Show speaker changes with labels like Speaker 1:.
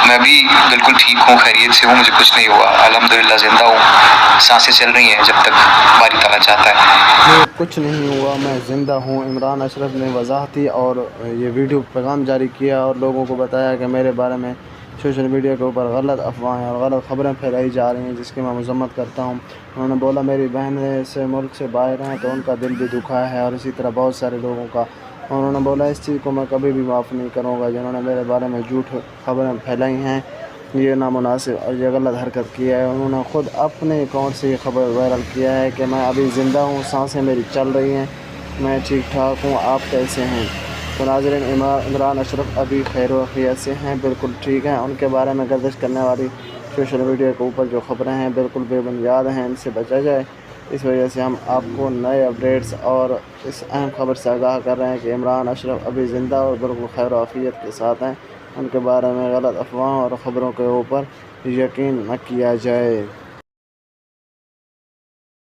Speaker 1: میں بھی بالکل ٹھیک ہوں، خیریت سے ہوں، مجھے کچھ نہیں ہوا، الحمدللہ زندہ ہوں، سانسیں چل رہی ہیں جب تک باری تعالیٰ چاہتا ہے۔
Speaker 2: مجھے کچھ نہیں ہوا، میں زندہ ہوں۔ عمران اشرف نے وضاحتی اور یہ ویڈیو پیغام جاری کیا اور لوگوں کو بتایا کہ میرے بارے میں سوشل میڈیا کے اوپر غلط افواہیں اور غلط خبریں پھیلائی جا رہی ہیں، جس کی میں مذمت کرتا ہوں۔ انہوں نے بولا میری بہنیں سے ملک سے باہر ہیں تو ان کا دل بھی دکھا ہے، اور اسی طرح بہت سارے لوگوں کا۔ انہوں نے بولا اس چیز کو میں کبھی بھی معاف نہیں کروں گا، جنہوں نے میرے بارے میں جھوٹ خبریں پھیلائی ہیں، یہ نامناسب اور یہ غلط حرکت کی ہے۔ انہوں نے خود اپنے اکاؤنٹ سے یہ خبر وائرل کیا ہے کہ میں ابھی زندہ ہوں، سانسیں میری چل رہی ہیں، میں ٹھیک ٹھاک ہوں، آپ کیسے ہیں؟ تو ناظرین، عمران اشرف ابھی خیر و عافیت سے ہیں، بالکل ٹھیک ہیں۔ ان کے بارے میں گردش کرنے والی سوشل میڈیا کے اوپر جو خبریں ہیں بالکل بے بنیاد ہیں، ان سے بچا جائے۔ اس وجہ سے ہم آپ کو نئے اپڈیٹس اور اس اہم خبر سے آگاہ کر رہے ہیں کہ عمران اشرف ابھی زندہ اور بالکل خیر و عافیت کے ساتھ ہیں۔ ان کے بارے میں غلط افواہوں اور خبروں کے اوپر یقین نہ کیا جائے۔